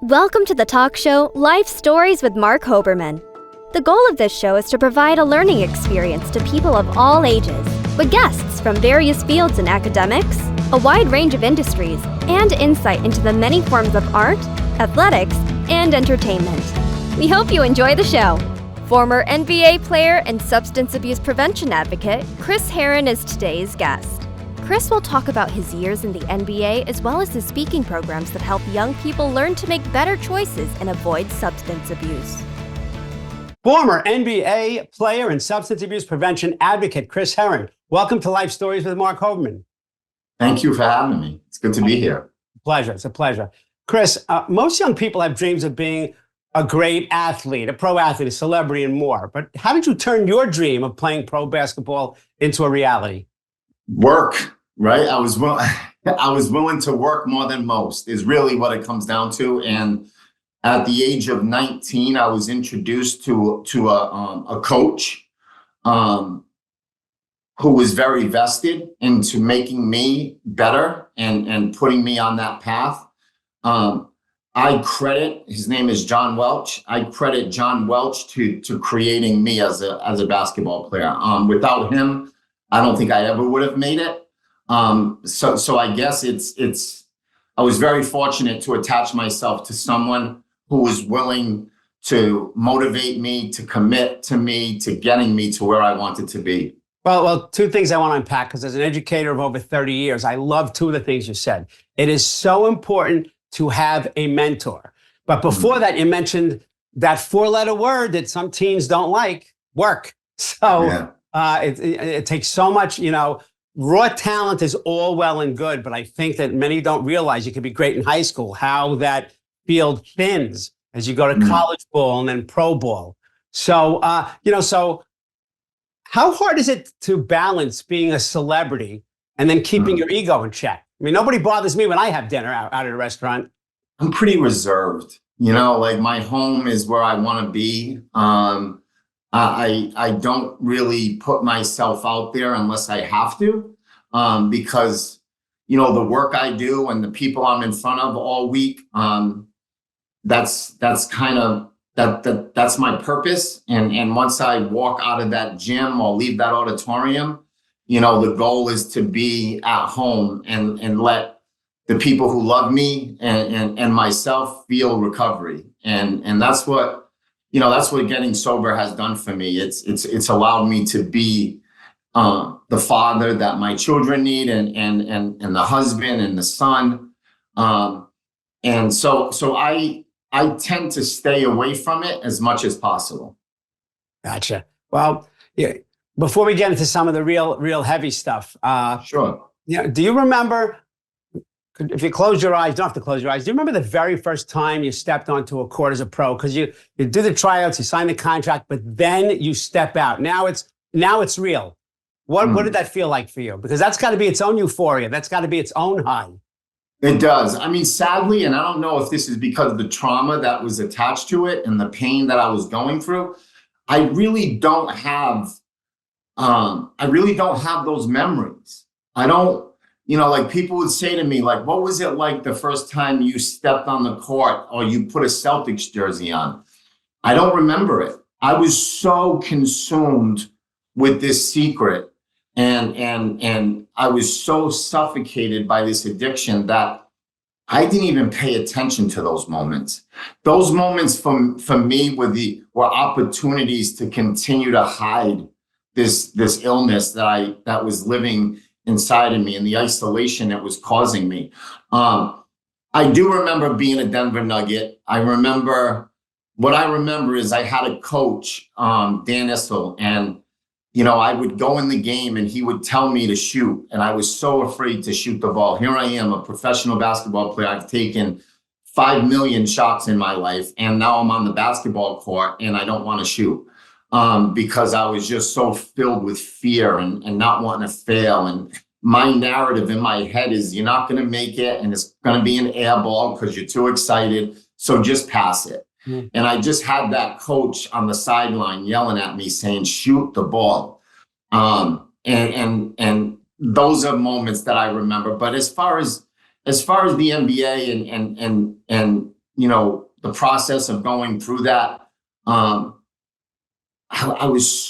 Welcome to the talk show Life Stories with Marc Hoberman. The goal of this show is to provide a learning experience to people of all ages, with guests from various fields in academics, a wide range of industries, and insight into the many forms of art, athletics, and entertainment. We hope you enjoy the show. Former NBA player and substance abuse prevention advocate Chris Herren is today's guest. Chris will talk about his years in the NBA as well as his speaking programs that help young people learn to make better choices and avoid substance abuse. Former NBA player and substance abuse prevention advocate Chris Heron. Welcome to Life Stories with Marc Hoberman. Thank you for having me. It's good to be here. Pleasure. It's a pleasure. Chris, most young people have dreams of being a great athlete, a pro athlete, a celebrity, and more. But how did you turn your dream of playing pro basketball into a reality? Work, right? I was willing to work more than most is really what it comes down to. And at the age of 19, I was introduced to a coach who was very vested into making me better and putting me on that path. I credit, his name is John Welch. I credit John Welch to creating me as a basketball player. Without him, I don't think I ever would have made it. So I guess I was very fortunate to attach myself to someone who was willing to motivate me, to commit to me, to getting me to where I wanted to be. Well, two things I want to unpack, because as an educator of over 30 years, I love two of the things you said. It is so important to have a mentor. But before that, you mentioned that four-letter word that some teens don't like, work. So it takes so much, raw talent is all well and good, but I think that many don't realize you can be great in high school, how that field thins as you go to college ball and then pro ball. So, so how hard is it to balance being a celebrity and then keeping your ego in check? I mean, nobody bothers me when I have dinner out at a restaurant. I'm pretty reserved, like my home is where I want to be. I don't really put myself out there unless I have to, because, the work I do and the people I'm in front of all week, that's my purpose. And once I walk out of that gym or leave that auditorium, the goal is to be at home and let the people who love me and myself feel recovery. And that's what, that's what getting sober has done for me. It's allowed me to be the father that my children need and the husband and the son. And so I tend to stay away from it as much as possible. Gotcha. Well, yeah. Before we get into some of the real heavy stuff, sure. Do you remember, if you close your eyes, you don't have to close your eyes, do you remember the very first time you stepped onto a court as a pro? Because you do the tryouts, you sign the contract, but then you step out. Now it's real. What did that feel like for you? Because that's got to be its own euphoria. That's got to be its own high. It does. I mean, sadly, and I don't know if this is because of the trauma that was attached to it and the pain that I was going through, I really don't have those memories. I don't, like people would say to me, like, what was it like the first time you stepped on the court or you put a Celtics jersey on? I don't remember it. I was so consumed with this secret and I was so suffocated by this addiction that I didn't even pay attention to those moments. Those moments for me were opportunities to continue to hide this illness that was living inside of me and the isolation it was causing me. I do remember being a Denver Nugget. What I remember is I had a coach, Dan Issel, and I would go in the game and he would tell me to shoot. And I was so afraid to shoot the ball. Here I am, a professional basketball player. I've taken 5 million shots in my life. And now I'm on the basketball court and I don't want to shoot. Because I was just so filled with fear and not wanting to fail. And my narrative in my head is you're not going to make it and it's going to be an air ball because you're too excited. So just pass it. And I just had that coach on the sideline yelling at me saying, shoot the ball. And those are moments that I remember. But as far as the NBA and the process of going through that, I was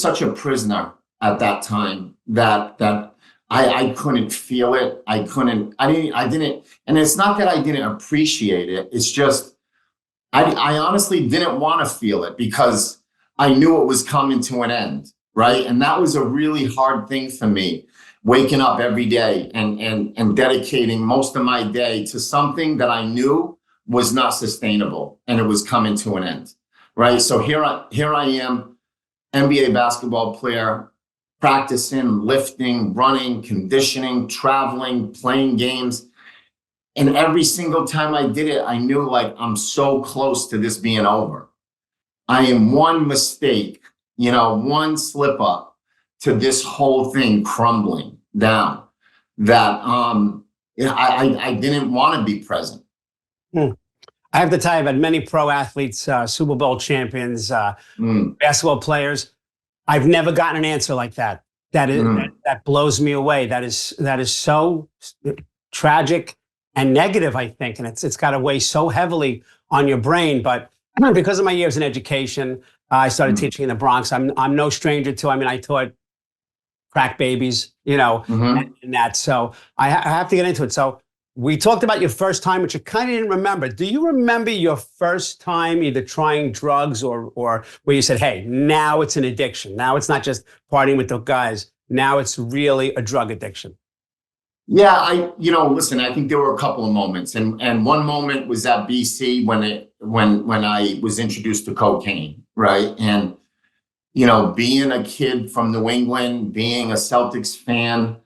such a prisoner at that time that I couldn't feel it. I didn't, and it's not that I didn't appreciate it. It's just, I honestly didn't want to feel it because I knew it was coming to an end, right? And that was a really hard thing for me, waking up every day and dedicating most of my day to something that I knew was not sustainable and it was coming to an end, right? So here I am, NBA basketball player, practicing, lifting, running, conditioning, traveling, playing games. And every single time I did it, I knew like I'm so close to this being over. I am one mistake, one slip up to this whole thing crumbling down that I didn't want to be present. I have to tell you, I've had many pro athletes, Super Bowl champions, basketball players. I've never gotten an answer like that. That blows me away. That is so tragic and negative, I think, and it's got to weigh so heavily on your brain. But because of my years in education, I started teaching in the Bronx. I'm no stranger to. I mean, I taught crack babies, and that. So I have to get into it. So we talked about your first time, which you kind of didn't remember. Do you remember your first time either trying drugs or where you said, hey, now it's an addiction. Now it's not just partying with the guys. Now it's really a drug addiction. Yeah, listen, I think there were a couple of moments. And one moment was at BC when I was introduced to cocaine, right? And, being a kid from New England, being a Celtics fan,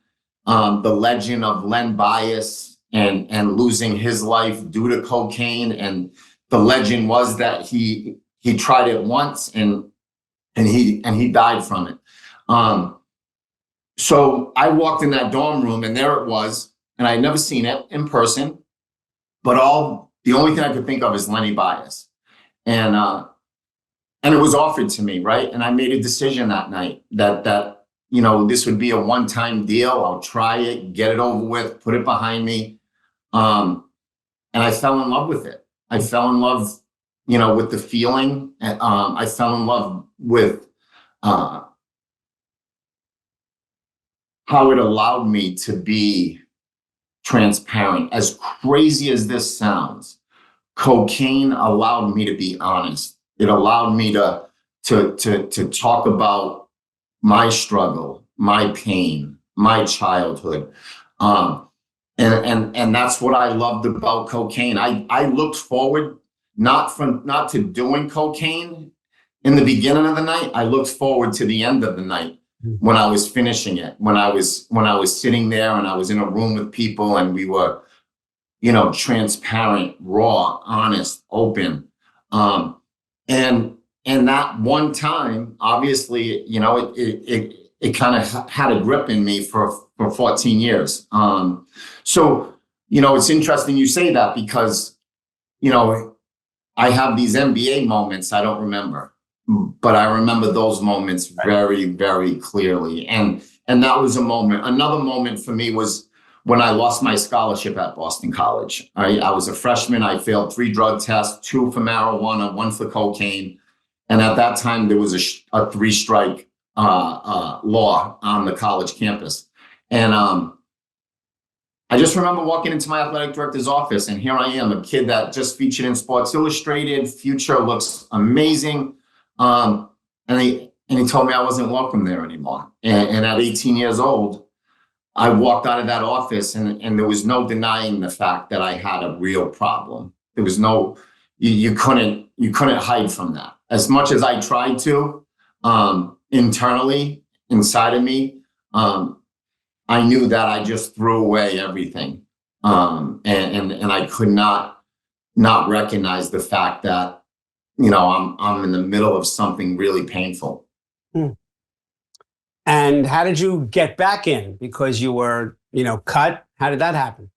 the legend of Len Bias, and losing his life due to cocaine. And the legend was that he tried it once and he died from it. So I walked in that dorm room and there it was, and I'd never seen it in person, but the only thing I could think of is Lenny Bias. And it was offered to me, right? And I made a decision that night that this would be a one-time deal. I'll try it, get it over with, put it behind me. And I fell in love with it. I fell in love, with the feeling. I fell in love with how it allowed me to be transparent. As crazy as this sounds, cocaine allowed me to be honest. It allowed me to talk about my struggle, my pain, my childhood. And that's what I loved about cocaine. I looked forward not to doing cocaine in the beginning of the night. I looked forward to the end of the night when I was finishing it, when I was sitting there and I was in a room with people and we were, transparent, raw, honest, open. And that one time, obviously, it kind of had a grip in me for 14 years. So, it's interesting you say that because, I have these NBA moments I don't remember, but I remember those moments very, very clearly. And that was a moment. Another moment for me was when I lost my scholarship at Boston College. I was a freshman. I failed 3 drug tests, 2 for marijuana, 1 for cocaine. And at that time, there was a 3-strike law on the college campus. And I just remember walking into my athletic director's office, and here I am, a kid that just featured in Sports Illustrated. Future looks amazing. And he told me I wasn't welcome there anymore. And at 18 years old, I walked out of that office and there was no denying the fact that I had a real problem. There was no, you couldn't hide from that. As much as I tried to, internally, inside of me, I knew that I just threw away everything. And I could not recognize the fact that, I'm in the middle of something really painful. And how did you get back in? Because you were, cut. How did that happen?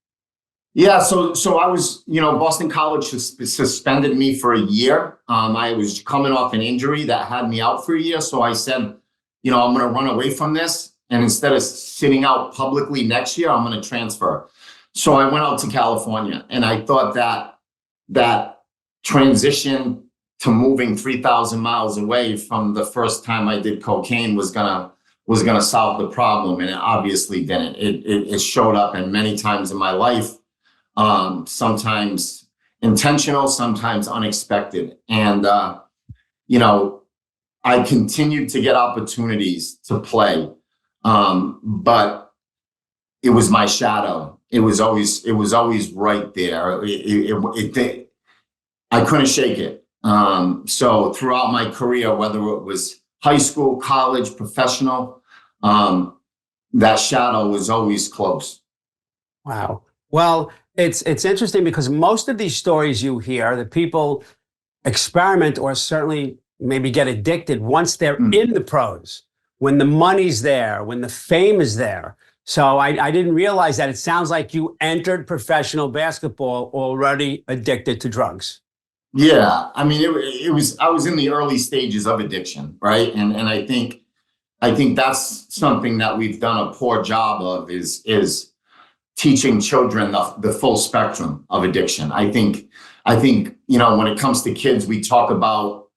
Yeah, so I was, Boston College suspended me for a year. I was coming off an injury that had me out for a year. So I said, I'm going to run away from this. And instead of sitting out publicly next year, I'm going to transfer. So I went out to California, and I thought that transition to moving 3,000 miles away from the first time I did cocaine was gonna solve the problem, and it obviously didn't. It showed up in many times in my life, sometimes intentional, sometimes unexpected, and you know, I continued to get opportunities to play, but it was my shadow. It was always right there. I couldn't shake it. So throughout my career, whether it was high school, college, professional, that shadow was always close. Wow. Well, it's interesting because most of these stories you hear, that people experiment or certainly maybe get addicted once they're in the pros, when the money's there, when the fame is there. So I didn't realize that. It sounds like you entered professional basketball already addicted to drugs. Yeah, I mean, I was in the early stages of addiction, right? And I think that's something that we've done a poor job of is teaching children the full spectrum of addiction. I think, when it comes to kids, we talk about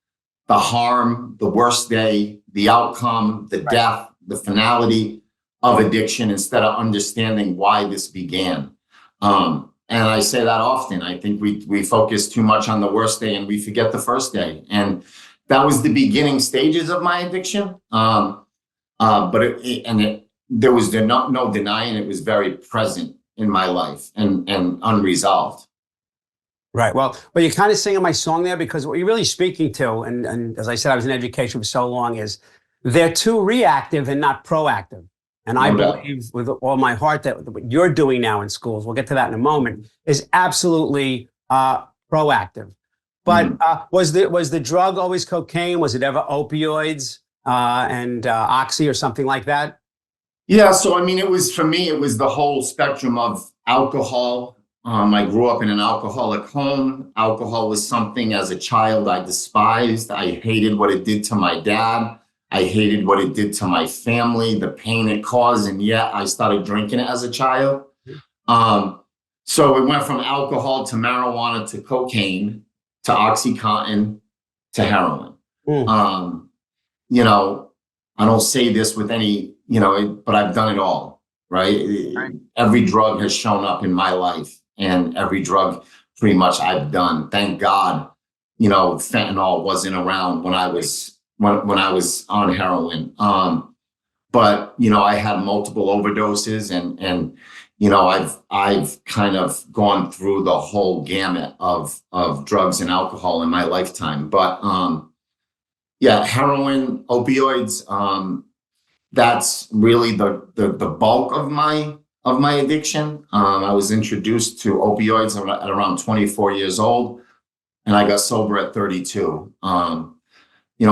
the harm, the worst day, the outcome, the death, the finality of addiction, instead of understanding why this began. And I say that often. I think we focus too much on the worst day and we forget the first day. And that was the beginning stages of my addiction. But there was no denying it was very present in my life and unresolved. Right. Well, you're kind of singing my song there, because what you're really speaking to, and as I said, I was in education for so long, is they're too reactive and not proactive. And I believe with all my heart that what you're doing now in schools, we'll get to that in a moment, is absolutely proactive. But was the drug always cocaine? Was it ever opioids and oxy or something like that? Yeah. So, I mean, for me, it was the whole spectrum of alcohol. I grew up in an alcoholic home. Alcohol was something as a child I despised. I hated what it did to my dad. I hated what it did to my family, the pain it caused, and yet I started drinking it as a child. So it went from alcohol to marijuana to cocaine to OxyContin to heroin. I don't say this with any, but I've done it all, right? Every drug has shown up in my life, and every drug pretty much I've done. Thank God, fentanyl wasn't around when I was on heroin. But, I had multiple overdoses and I've kind of gone through the whole gamut of drugs and alcohol in my lifetime. But, heroin, opioids, that's really the bulk of my addiction. I was introduced to opioids at around 24 years old, and I got sober at 32.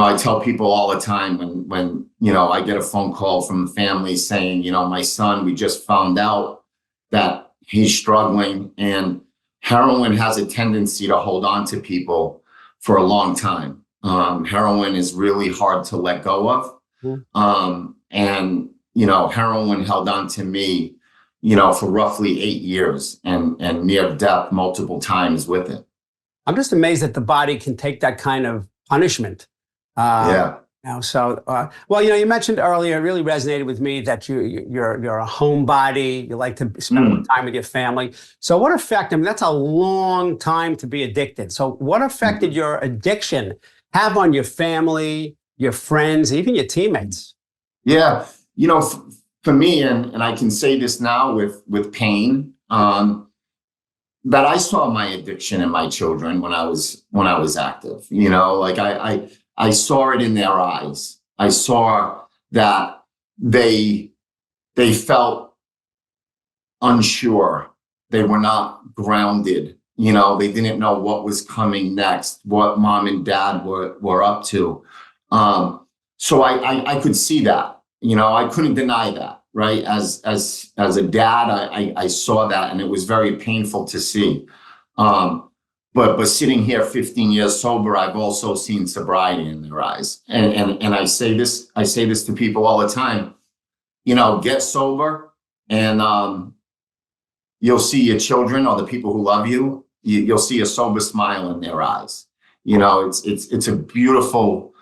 I tell people all the time when I get a phone call from the family saying, my son, we just found out that he's struggling, and heroin has a tendency to hold on to people for a long time. Heroin is really hard to let go of. And heroin held on to me, for roughly 8 years and near death multiple times with it. I'm just amazed that the body can take that kind of punishment. You mentioned earlier, it really resonated with me that you're a homebody. You like to spend more time with your family. So what effect, that's a long time to be addicted. So what effect did your addiction have on your family, your friends, even your teammates? Yeah. For me, and I can say this now with pain, that I saw my addiction in my children when I was active. I saw it in their eyes. I saw that they felt unsure. They were not grounded. They didn't know what was coming next, what mom and dad were up to. So I could see that. I couldn't deny that. Right. As a dad, I saw that, and it was very painful to see. But sitting here 15 years sober, I've also seen sobriety in their eyes. And I say this to people all the time, get sober and you'll see your children or the people who love you, you'll see a sober smile in their eyes. You know, it's a beautiful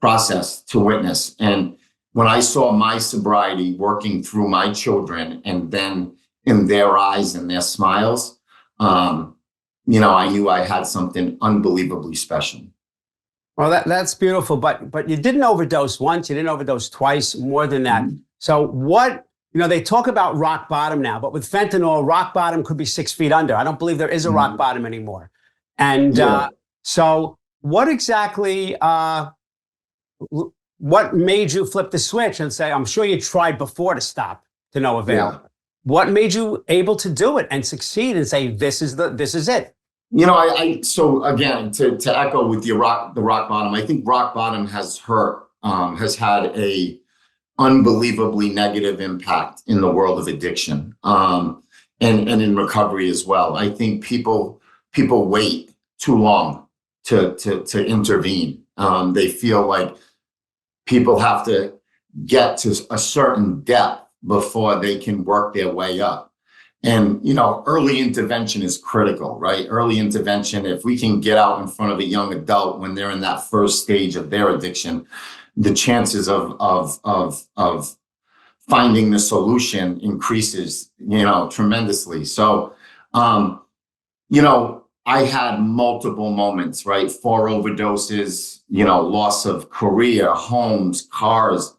process to witness. And when I saw my sobriety working through my children, and then in their eyes and their smiles, you know, I knew I had something unbelievably special. Well, that's beautiful, but you didn't overdose once, you didn't overdose twice, more than that. So what, you know, they talk about rock bottom now, but with fentanyl, rock bottom could be 6 feet under. I don't believe there is a rock bottom anymore. And so what exactly, what made you flip the switch and say, I'm sure you tried before to stop, to no avail. Yeah. What made you able to do it and succeed and say, this is it? You know, so again, to echo with the rock bottom, I think rock bottom has had a unbelievably negative impact in the world of addiction, and in recovery as well. I think people wait too long to intervene. They feel like people have to get to a certain depth before they can work their way up. And, you know, early intervention is critical, right? Early intervention, if we can get out in front of a young adult when they're in that first stage of their addiction, the chances of finding the solution increases, you know, tremendously. So, you know, I had multiple moments, right? 4 overdoses, you know, loss of career, homes, cars,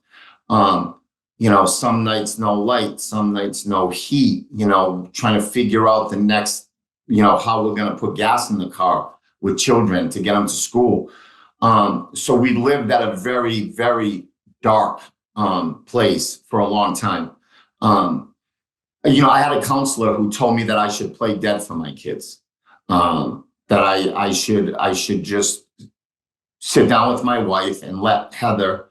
you know, some nights no light, some nights no heat, you know, trying to figure out the next, you know, how we're going to put gas in the car with children to get them to school. So we lived at a very, very dark place for a long time. You know, I had a counselor who told me that I should play dead for my kids, that I should just sit down with my wife and let Heather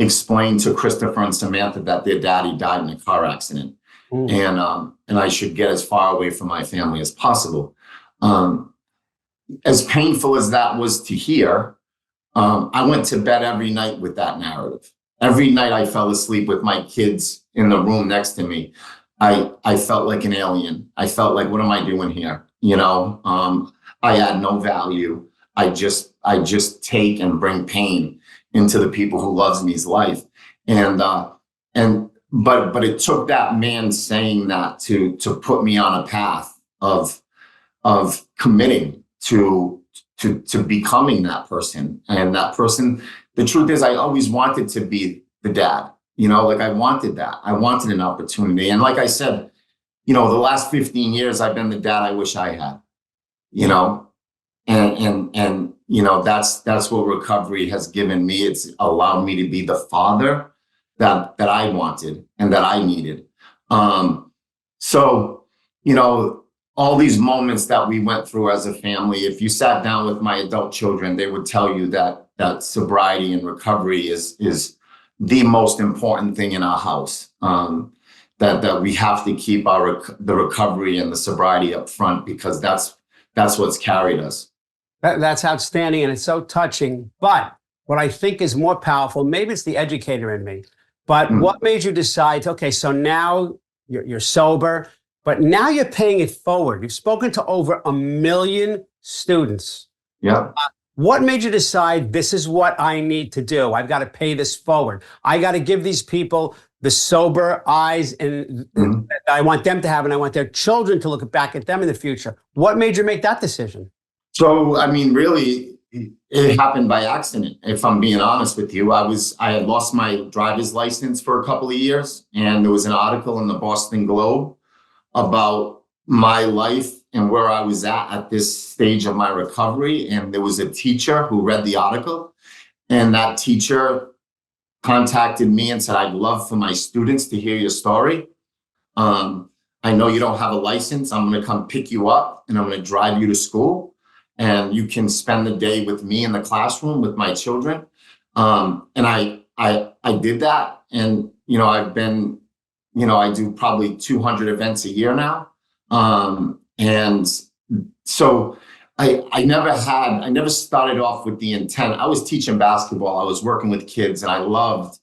explain to Christopher and Samantha that their daddy died in a car accident. And I should get as far away from my family as possible. As painful as that was to hear, I went to bed every night with that narrative. Every night I fell asleep with my kids in the room next to me. I felt like an alien. I felt like, what am I doing here? You know, I had no value. I just take and bring pain into the people who loves me's life. But it took that man saying that to put me on a path of committing to becoming that person. And that person, the truth is, I always wanted to be the dad, you know, like I wanted that. I wanted an opportunity. And like I said, you know, the last 15 years, I've been the dad I wish I had, you know, and you know, that's what recovery has given me. It's allowed me to be the father that I wanted and that I needed. So, you know, all these moments that we went through as a family, if you sat down with my adult children, they would tell you that sobriety and recovery is the most important thing in our house. That we have to keep the recovery and the sobriety up front, because that's what's carried us. That's outstanding, and it's so touching. But what I think is more powerful, maybe it's the educator in me, but what made you decide, okay, so now you're sober, but now you're paying it forward. You've spoken to over 1 million students. Yeah. What made you decide, this is what I need to do? I've got to pay this forward. I got to give these people the sober eyes and I want them to have, and I want their children to look back at them in the future. What made you make that decision? So, I mean, really, it happened by accident. If I'm being honest with you, I had lost my driver's license for a couple of years, and there was an article in the Boston Globe about my life and where I was at this stage of my recovery. And there was a teacher who read the article, and that teacher contacted me and said, I'd love for my students to hear your story. I know you don't have a license. I'm going to come pick you up and I'm going to drive you to school, and you can spend the day with me in the classroom with my children. And I did that. And, you know, I've been, you know, I do probably 200 events a year now. And so I never started off with the intent. I was teaching basketball. I was working with kids, and I loved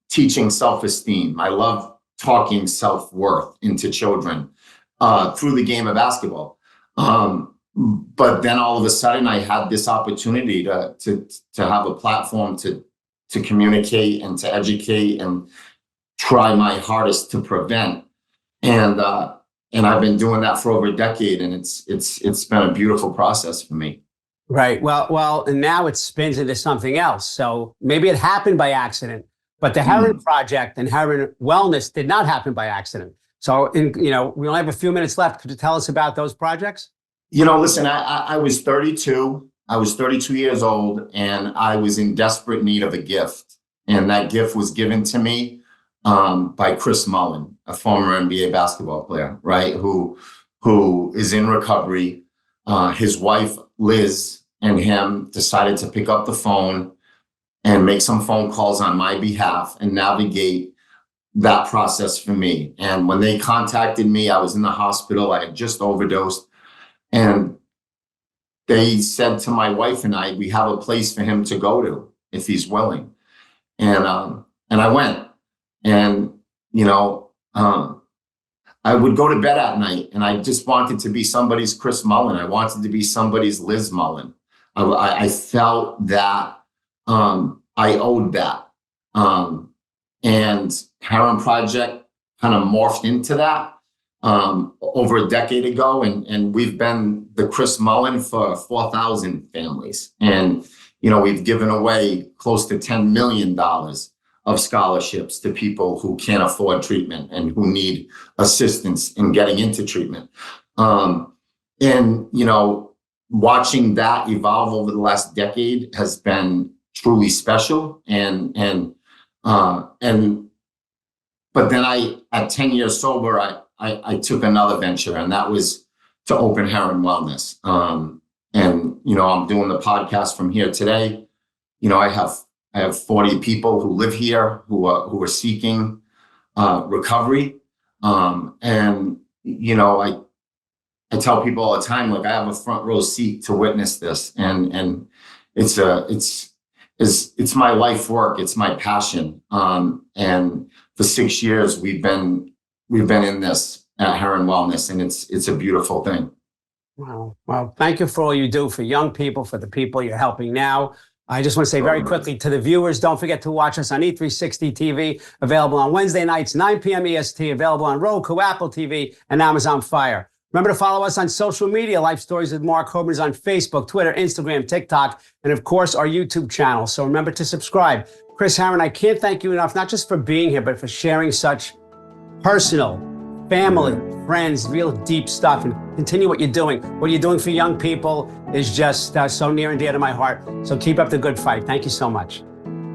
teaching self-esteem. I loved talking self-worth into children through the game of basketball. But then all of a sudden I had this opportunity to have a platform to communicate and to educate and try my hardest to prevent. And I've been doing that for over a decade, and it's been a beautiful process for me. Right. Well, and now it spins into something else. So maybe it happened by accident, but the Heron Project and Herren Wellness did not happen by accident. So, we only have a few minutes left. Could you tell us about those projects? Listen, I was 32. I was 32 years old, and I was in desperate need of a gift. And that gift was given to me by Chris Mullin, a former NBA basketball player, right? Who is in recovery. His wife, Liz, and him decided to pick up the phone and make some phone calls on my behalf and navigate that process for me. And when they contacted me, I was in the hospital. I had just overdosed. And they said to my wife and I, we have a place for him to go to if he's willing. And I went. And, I would go to bed at night, and I just wanted to be somebody's Chris Mullin. I wanted to be somebody's Liz Mullin. I felt that I owed that. And Heron Project kind of morphed into that over a decade ago. And we've been the Chris Mullin for 4,000 families. And, we've given away close to $10 million of scholarships to people who can't afford treatment and who need assistance in getting into treatment. Watching that evolve over the last decade has been truly special. But then at 10 years sober, I took another venture, and that was to open Herren Wellness. I'm doing the podcast from here today. I have 40 people who live here who are seeking recovery. I tell people all the time, like, I have a front row seat to witness this, and it's my life work. It's my passion. And for 6 years, we've been in this at Herren Wellness, and it's a beautiful thing. Wow. Well, thank you for all you do for young people, for the people you're helping now. I just want to say very quickly to the viewers, don't forget to watch us on E360 TV, available on Wednesday nights, 9 p.m. EST, available on Roku, Apple TV, and Amazon Fire. Remember to follow us on social media. Life Stories with Marc Hoberman is on Facebook, Twitter, Instagram, TikTok, and of course, our YouTube channel. So remember to subscribe. Chris Heron, I can't thank you enough, not just for being here, but for sharing such personal, family, friends, real deep stuff, and continue what you're doing. What you're doing for young people is just so near and dear to my heart. So keep up the good fight. Thank you so much.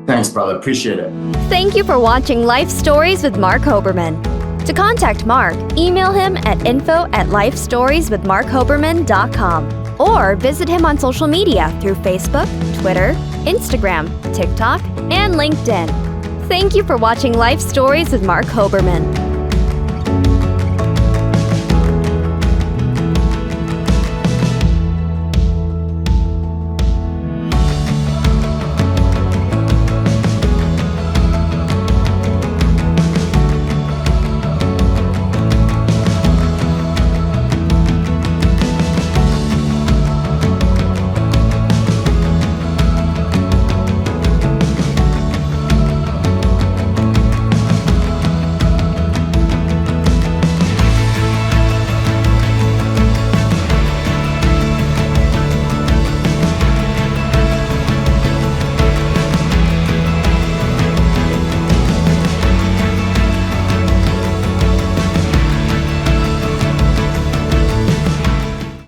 Thanks, brother. Appreciate it. Thank you for watching Life Stories with Marc Hoberman. To contact Marc, email him at info@lifestorieswithmarchoberman.com or visit him on social media through Facebook, Twitter, Instagram, TikTok, and LinkedIn. Thank you for watching Life Stories with Marc Hoberman.